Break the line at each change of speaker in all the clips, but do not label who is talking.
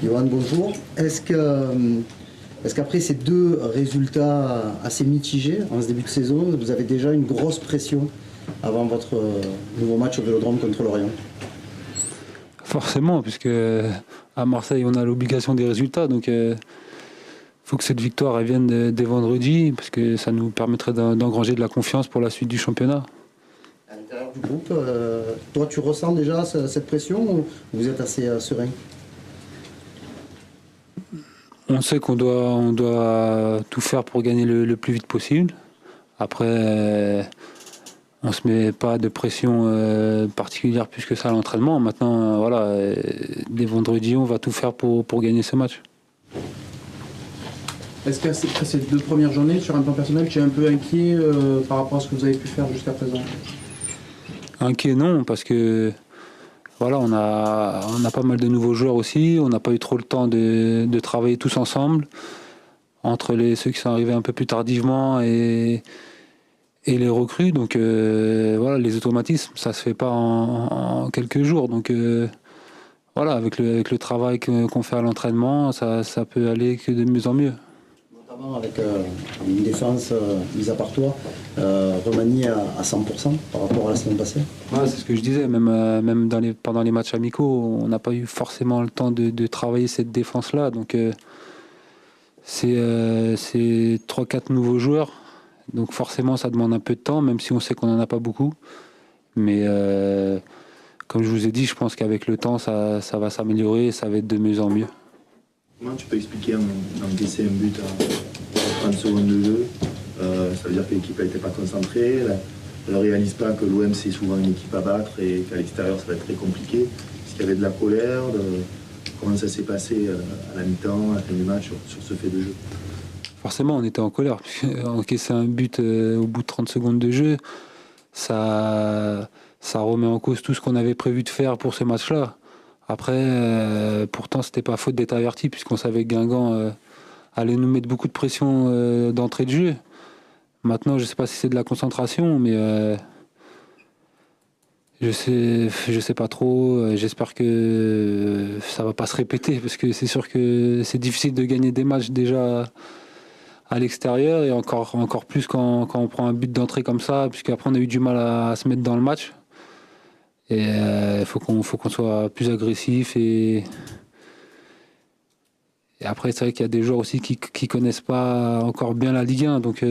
Johan, bonjour. Est-ce qu'après ces deux résultats assez mitigés en ce début de saison, vous avez déjà une grosse pression avant votre nouveau match au Vélodrome contre Lorient?
Forcément, puisque à Marseille, on a l'obligation des résultats. Donc, faut que cette victoire elle vienne dès vendredi, parce que ça nous permettrait d'engranger de la confiance pour la suite du championnat.
À l'intérieur du groupe, toi, tu ressens déjà cette pression ou vous êtes assez serein?
On sait qu'on doit tout faire pour gagner le plus vite possible. Après, on ne se met pas de pression particulière plus que ça à l'entraînement. Maintenant, voilà, dès vendredi, on va tout faire pour gagner ce match.
Est-ce qu'après ces deux premières journées, sur un plan personnel, tu es un peu inquiet par rapport à ce que vous avez pu faire jusqu'à présent?
Inquiet, non, parce que voilà, on a pas mal de nouveaux joueurs aussi. On n'a pas eu trop le temps de travailler tous ensemble, entre ceux qui sont arrivés un peu plus tardivement et les recrues. Donc voilà, les automatismes, ça se fait pas en quelques jours. Donc voilà, avec le travail qu'on fait à l'entraînement, ça peut aller que de mieux en mieux.
Notamment avec une défense, mise à part toi, remaniée à 100% par rapport à la semaine passée.
Ouais, c'est ce que je disais, même pendant les matchs amicaux, on n'a pas eu forcément le temps de travailler cette défense-là. Donc c'est 3-4 nouveaux joueurs. Donc forcément, ça demande un peu de temps, même si on sait qu'on n'en a pas beaucoup. Mais comme je vous ai dit, je pense qu'avec le temps, ça va s'améliorer et ça va être de mieux en mieux.
Comment tu peux expliquer d'encaisser un but à 30 secondes de jeu? Ça veut dire que l'équipe n'était pas concentrée. Elle ne réalise pas que l'OM c'est souvent une équipe à battre et qu'à l'extérieur ça va être très compliqué. Est-ce qu'il y avait de la colère? Comment ça s'est passé à la mi-temps, à la fin du match sur ce fait de jeu?
Forcément, on était en colère. Encaisser un but au bout de 30 secondes de jeu, ça remet en cause tout ce qu'on avait prévu de faire pour ce match-là. Après, pourtant, c'était pas faute d'être averti, puisqu'on savait que Guingamp allait nous mettre beaucoup de pression d'entrée de jeu. Maintenant, je sais pas si c'est de la concentration, mais je sais pas trop. J'espère que ça va pas se répéter, parce que c'est sûr que c'est difficile de gagner des matchs déjà à l'extérieur, et encore plus quand on prend un but d'entrée comme ça, puisqu'après on a eu du mal à se mettre dans le match. Et il faut qu'on soit plus agressif. Et après, c'est vrai qu'il y a des joueurs aussi qui connaissent pas encore bien la Ligue 1. Donc,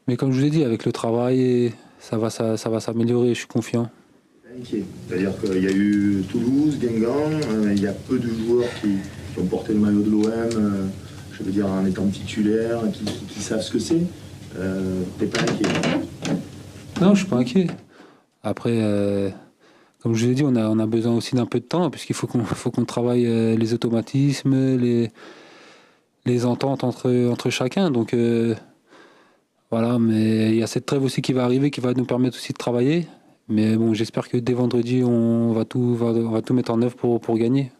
mais comme je vous ai dit, avec le travail, ça va s'améliorer, je suis confiant.
C'est-à-dire qu'il y a eu Toulouse, Guingamp, il y a peu de joueurs qui ont porté le maillot de l'OM, je veux dire en étant titulaires, qui savent ce que c'est. T'es pas inquiet?
Non, je suis pas inquiet. Après, comme je vous ai dit, on a besoin aussi d'un peu de temps, puisqu'il faut qu'on travaille les automatismes, les ententes entre chacun. Donc voilà, mais il y a cette trêve aussi qui va arriver, qui va nous permettre aussi de travailler. Mais bon, j'espère que dès vendredi, on va tout mettre en œuvre pour gagner.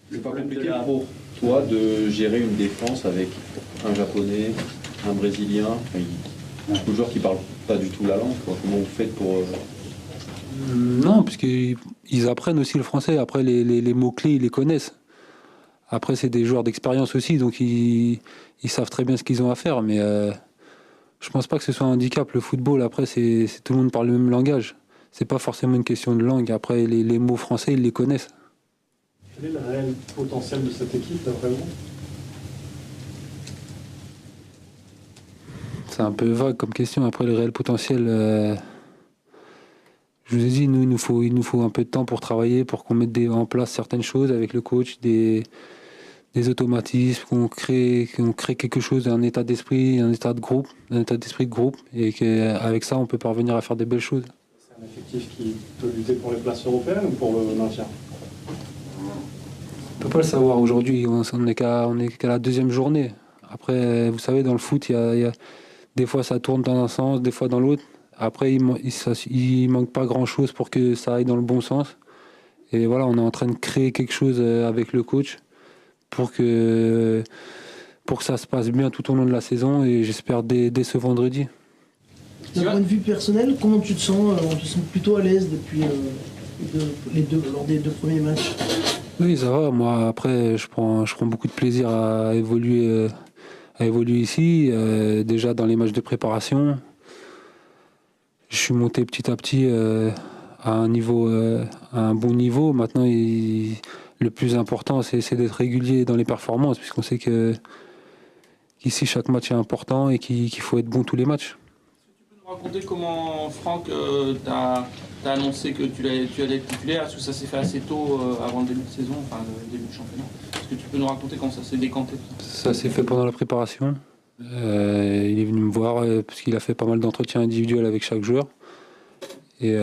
C'est pas compliqué pour toi de gérer une défense avec un Japonais, un Brésilien, beaucoup de joueurs qui parlent pas du tout la langue, quoi. Comment vous faites pour...
Non, puisqu'ils apprennent aussi le français. Après, les mots-clés, ils les connaissent. Après, c'est des joueurs d'expérience aussi, donc ils savent très bien ce qu'ils ont à faire. Mais je pense pas que ce soit un handicap. Le football, après, c'est tout le monde parle le même langage. C'est pas forcément une question de langue. Après, les mots français, ils les connaissent.
Quel est le réel potentiel de cette équipe, d'après vous?
C'est un peu vague comme question. Après, le réel potentiel... Je vous ai dit, il nous faut un peu de temps pour travailler, pour qu'on mette en place certaines choses avec le coach, des automatismes, qu'on crée quelque chose, un état d'esprit, un état d'esprit de groupe, et qu'avec ça, on peut parvenir à faire des belles choses.
C'est un effectif qui peut lutter pour les places européennes ou pour le maintien?
On peut pas le savoir aujourd'hui, on est qu'à la deuxième journée. Après, vous savez, dans le foot, il y a des fois ça tourne dans un sens, des fois dans l'autre. Après, il manque pas grand-chose pour que ça aille dans le bon sens. Et voilà, on est en train de créer quelque chose avec le coach pour que ça se passe bien tout au long de la saison, et j'espère dès ce vendredi.
D'un point de vue personnel, comment tu te sens? On te sent plutôt à l'aise depuis lors des deux premiers matchs?
Oui, ça va. Moi, après, je prends beaucoup de plaisir à évoluer ici. Déjà dans les matchs de préparation, je suis monté petit à petit à un bon niveau. Maintenant, le plus important, c'est d'être régulier dans les performances, puisqu'on sait qu'ici, chaque match est important et qu'il faut être bon tous les matchs.
Nous raconter comment Franck t'a annoncé que tu allais être titulaire? Est-ce que ça s'est fait assez tôt avant le début de saison, enfin le début du championnat? Est-ce que tu peux nous raconter comment ça s'est décanté?
Ça s'est fait pendant la préparation. Il est venu me voir parce qu'il a fait pas mal d'entretiens individuels avec chaque joueur. Et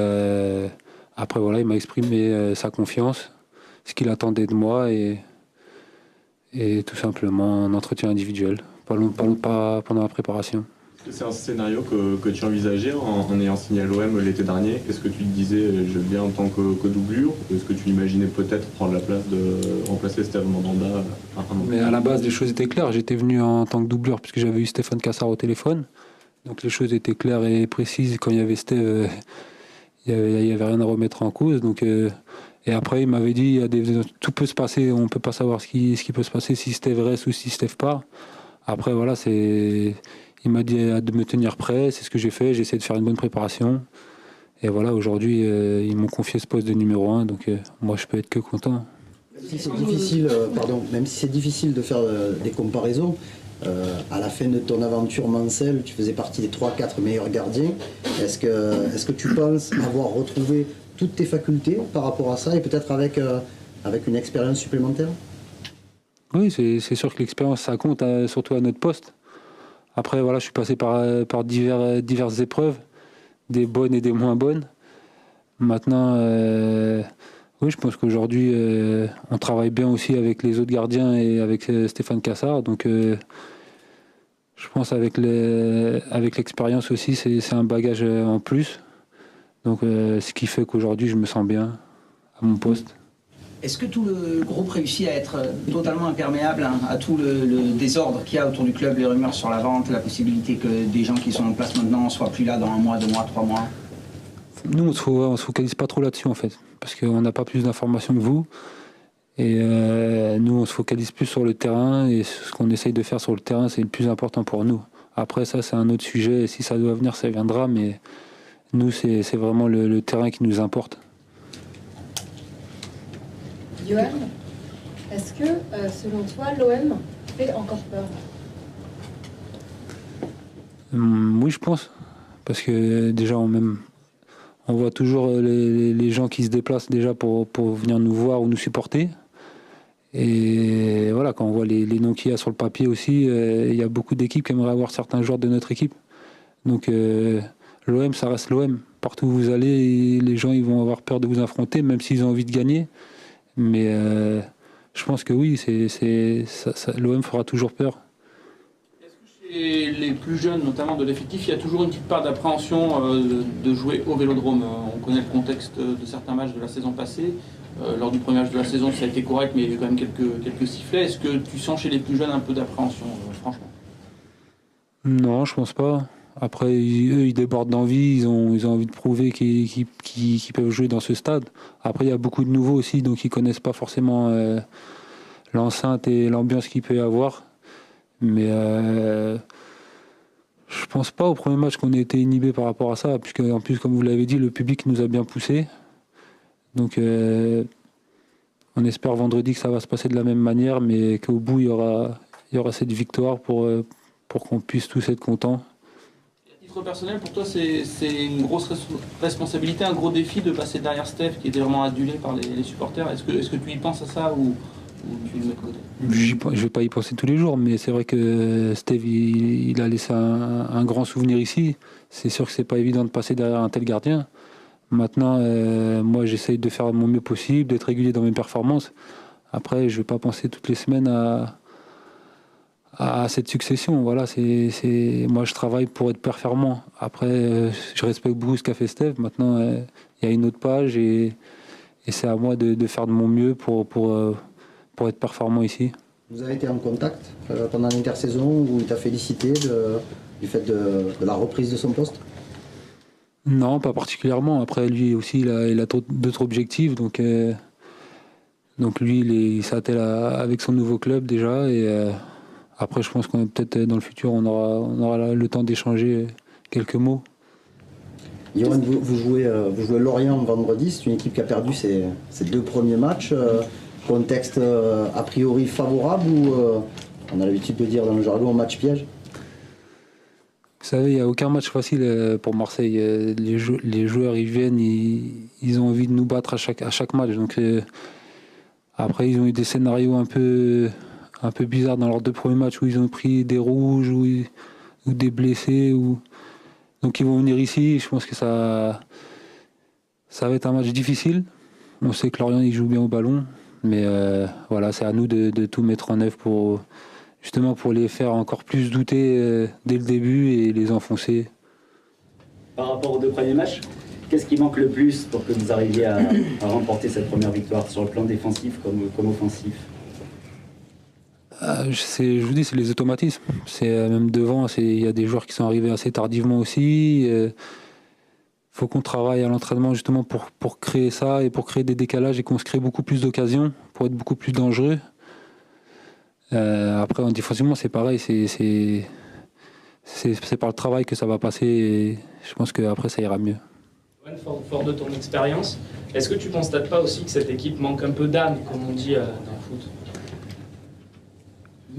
après, voilà, il m'a exprimé sa confiance, ce qu'il attendait de moi et tout simplement un entretien individuel, pas pendant la préparation.
Est-ce que c'est un scénario que tu envisageais en ayant signé à l'OM l'été dernier? Est-ce que tu te disais je viens en tant que doublure? Ou est-ce que tu imaginais peut-être prendre la place de remplacer Steve Mandanda?
Mais à la base, les choses étaient claires. J'étais venu en tant que doublure puisque j'avais eu Stéphane Cassard au téléphone. Donc les choses étaient claires et précises. Quand il y avait Steve, il n'y avait rien à remettre en cause. Donc, et après, il m'avait dit tout peut se passer. On ne peut pas savoir ce qui peut se passer si Steve reste ou si Steve part. Après, voilà, il m'a dit de me tenir prêt, c'est ce que j'ai fait, j'ai essayé de faire une bonne préparation. Et voilà, aujourd'hui, ils m'ont confié ce poste de numéro 1, donc moi je peux être que content.
Même si c'est difficile de faire des comparaisons, à la fin de ton aventure Mancel, tu faisais partie des 3-4 meilleurs gardiens. Est-ce que tu penses avoir retrouvé toutes tes facultés par rapport à ça et peut-être avec une expérience supplémentaire?
Oui, c'est sûr que l'expérience, ça compte, surtout à notre poste. Après, voilà, je suis passé par diverses épreuves, des bonnes et des moins bonnes. Maintenant, oui, je pense qu'aujourd'hui, on travaille bien aussi avec les autres gardiens et avec Stéphane Cassard. Donc, je pense avec l'expérience aussi, c'est un bagage en plus. Donc, ce qui fait qu'aujourd'hui, je me sens bien à mon poste.
Est-ce que tout le groupe réussit à être totalement imperméable à tout le désordre qu'il y a autour du club, les rumeurs sur la vente, la possibilité que des gens qui sont en place maintenant soient plus là dans 1 mois, 2 mois, 3 mois?
Nous, on se focalise pas trop là-dessus en fait, parce qu'on n'a pas plus d'informations que vous. Et nous, on se focalise plus sur le terrain et ce qu'on essaye de faire sur le terrain, c'est le plus important pour nous. Après ça, c'est un autre sujet. Et si ça doit venir, ça viendra. Mais nous, c'est vraiment le terrain qui nous importe.
Johan, est-ce que, selon toi, l'OM fait encore peur?
Oui, je pense. Parce que déjà, on voit toujours les gens qui se déplacent déjà pour venir nous voir ou nous supporter. Et voilà, quand on voit les noms qu'il y a sur le papier aussi, il y a beaucoup d'équipes qui aimeraient avoir certains joueurs de notre équipe. Donc l'OM, ça reste l'OM. Partout où vous allez, les gens ils vont avoir peur de vous affronter, même s'ils ont envie de gagner. Mais je pense que oui, l'OM fera toujours peur.
Est-ce que chez les plus jeunes, notamment de l'effectif, il y a toujours une petite part d'appréhension de jouer au Vélodrome? On connaît le contexte de certains matchs de la saison passée. Lors du premier match de la saison, ça a été correct, mais il y a eu quand même quelques sifflets. Est-ce que tu sens chez les plus jeunes un peu d'appréhension, franchement?
Non, je pense pas. Après, eux, ils débordent d'envie, ils ont envie de prouver qu'ils peuvent jouer dans ce stade. Après, il y a beaucoup de nouveaux aussi, donc ils connaissent pas forcément l'enceinte et l'ambiance qu'il peut y avoir. Mais je pense pas au premier match qu'on ait été inhibé par rapport à ça, puisque en plus, comme vous l'avez dit, le public nous a bien poussé. Donc on espère vendredi que ça va se passer de la même manière, mais qu'au bout il y aura cette victoire pour qu'on puisse tous être contents.
À titre personnel, pour toi, c'est une grosse responsabilité, un gros défi de passer derrière Steph, qui était vraiment adulé par les supporters. Est-ce que tu y penses à ça ou tu le mets de côté?
Je vais pas y penser tous les jours, mais c'est vrai que Steve il a laissé un grand souvenir ici. C'est sûr que c'est pas évident de passer derrière un tel gardien. Maintenant, moi, j'essaye de faire mon mieux possible, d'être régulier dans mes performances. Après, je ne vais pas penser toutes les semaines à cette succession. Voilà, moi, je travaille pour être performant. Après, je respecte beaucoup ce qu'a fait Steve. Maintenant, il y a une autre page et c'est à moi de faire de mon mieux pour être performant ici.
Vous avez été en contact pendant l'intersaison où il t'a félicité du fait de la reprise de son poste?
Non, pas particulièrement. Après, lui aussi, il a d'autres objectifs. Donc Donc lui, il s'attelle avec son nouveau club déjà. Et après, je pense qu'on peut-être dans le futur, on aura le temps d'échanger quelques mots.
Johan, vous jouez Lorient vendredi. C'est une équipe qui a perdu ses 2 premiers matchs. Contexte a priori favorable ou on a l'habitude de dire dans le jargon match piège?
Vous savez, il n'y a aucun match facile pour Marseille. Les joueurs, ils viennent, ils ont envie de nous battre à chaque match. Donc, après, ils ont eu des scénarios un peu bizarres dans leurs 2 premiers matchs où ils ont pris des rouges ou des blessés. Donc, ils vont venir ici. Je pense que ça va être un match difficile. On sait que Lorient, il joue bien au ballon. Mais voilà, c'est à nous de tout mettre en œuvre pour les faire encore plus douter dès le début et les enfoncer.
Par rapport aux 2 premiers matchs, qu'est-ce qui manque le plus pour que vous arriviez à remporter cette première victoire sur le plan défensif comme offensif?
Je vous dis, c'est les automatismes. C'est même devant, il y a des joueurs qui sont arrivés assez tardivement aussi. Faut qu'on travaille à l'entraînement justement pour créer ça et pour créer des décalages et qu'on se crée beaucoup plus d'occasions pour être beaucoup plus dangereux. Après, en défensivement, c'est pareil. C'est par le travail que ça va passer et je pense qu'après, ça ira mieux.
Fort de ton expérience, est-ce que tu ne constates pas aussi que cette équipe manque un peu d'âme, comme on dit dans le foot?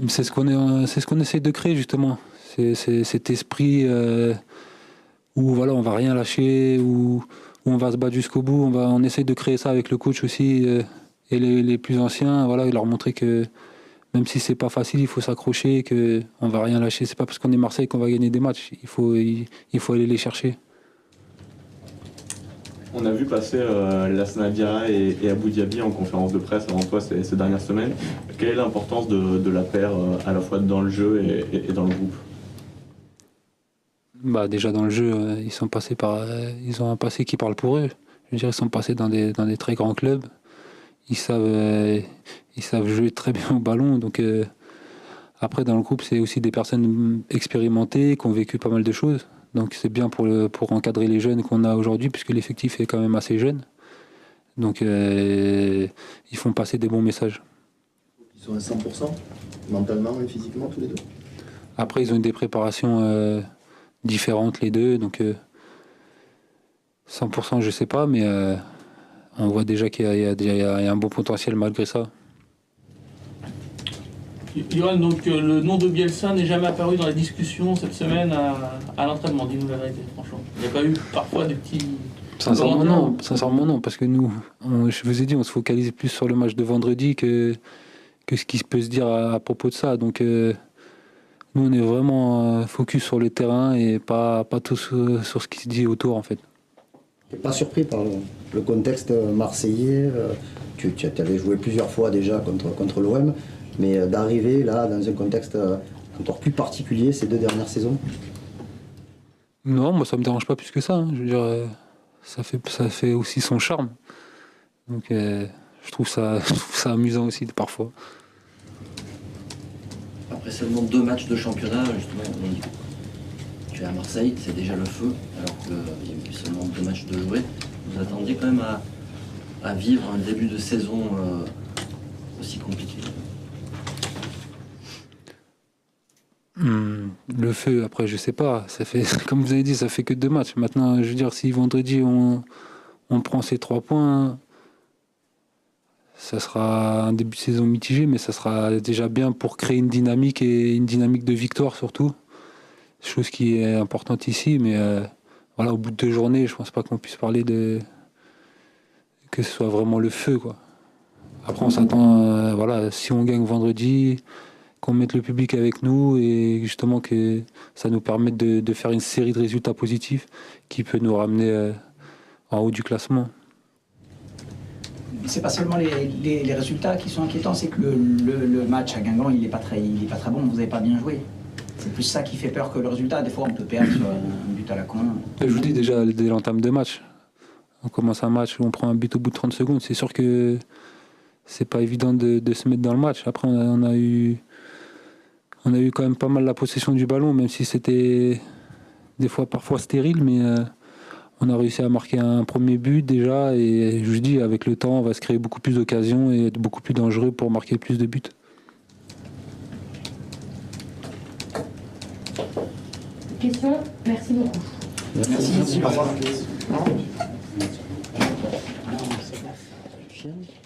C'est ce qu'on essaie de créer justement. C'est cet esprit où voilà, on va rien lâcher, où on va se battre jusqu'au bout. On essaie de créer ça avec le coach aussi et les plus anciens. Voilà, leur montrer que même si c'est pas facile, il faut s'accrocher, qu'on va rien lâcher. C'est pas parce qu'on est Marseille qu'on va gagner des matchs. Il faut aller les chercher.
On a vu passer Lassana Diarra et Abou Diaby en conférence de presse avant toi ces dernières semaines. Quelle est l'importance de la paire à la fois dans le jeu et dans le groupe?
Déjà dans le jeu, ils ont un passé qui parle pour eux. Je veux dire, ils sont passés dans des très grands clubs. Ils savent jouer très bien au ballon. Donc après, dans le groupe, c'est aussi des personnes expérimentées qui ont vécu pas mal de choses. Donc c'est bien pour encadrer les jeunes qu'on a aujourd'hui, puisque l'effectif est quand même assez jeune. Donc ils font passer des bons messages.
Ils sont à 100%, mentalement et physiquement, tous les 2.
Après, ils ont eu des préparations différentes, les deux. Donc 100%, je sais pas, mais on voit déjà qu'il y a un bon potentiel malgré ça.
Johan, donc le nom de Bielsa n'est jamais apparu dans la discussion cette semaine à l'entraînement, dis-nous la vérité, franchement. Il n'y a pas eu parfois des petits...
Sincèrement non, parce que nous, je vous ai dit, on se focalise plus sur le match de vendredi que ce qui peut se dire à propos de ça. Donc nous, on est vraiment focus sur le terrain et pas tout sur ce qui se dit autour, en fait.
Tu n'es pas surpris par le contexte marseillais? Tu avais joué plusieurs fois déjà contre l'OM, mais d'arriver là dans un contexte encore plus particulier ces 2 dernières saisons?
Non, moi ça me dérange pas plus que ça. Je veux dire, ça fait aussi son charme. Donc je trouve ça amusant aussi parfois.
Après seulement 2 matchs de championnat, justement, tu es à Marseille, c'est déjà le feu, alors qu'il y a eu seulement 2 matchs de jouer. Vous attendiez quand même à vivre un début de saison aussi compliqué?
Le feu, après, je sais pas. Ça fait, comme vous avez dit, ça fait que 2 matchs. Maintenant, je veux dire, si vendredi on prend ces 3 points, ça sera un début de saison mitigé, mais ça sera déjà bien pour créer une dynamique et une dynamique de victoire surtout. Chose qui est importante ici, mais voilà, au bout de 2 journées, je pense pas qu'on puisse parler que ce soit vraiment le feu, quoi. Après, on s'attend, voilà, si on gagne vendredi, qu'on mette le public avec nous et justement que ça nous permette de faire une série de résultats positifs qui peut nous ramener en haut du classement.
C'est pas seulement les résultats qui sont inquiétants, c'est que le match à Guingamp, il est pas très bon, vous n'avez pas bien joué. C'est plus ça qui fait peur que le résultat. Des fois, on peut perdre sur un but à la con.
Je vous dis déjà, dès l'entame de match, on commence un match où on prend un but au bout de 30 secondes. C'est sûr que c'est pas évident de se mettre dans le match. Après, on a eu quand même pas mal la possession du ballon, même si c'était des fois parfois stérile, mais On a réussi à marquer un premier but déjà et je vous dis, avec le temps, on va se créer beaucoup plus d'occasions et être beaucoup plus dangereux pour marquer plus de buts.
Question, merci beaucoup.
Merci.
Au revoir.
Merci.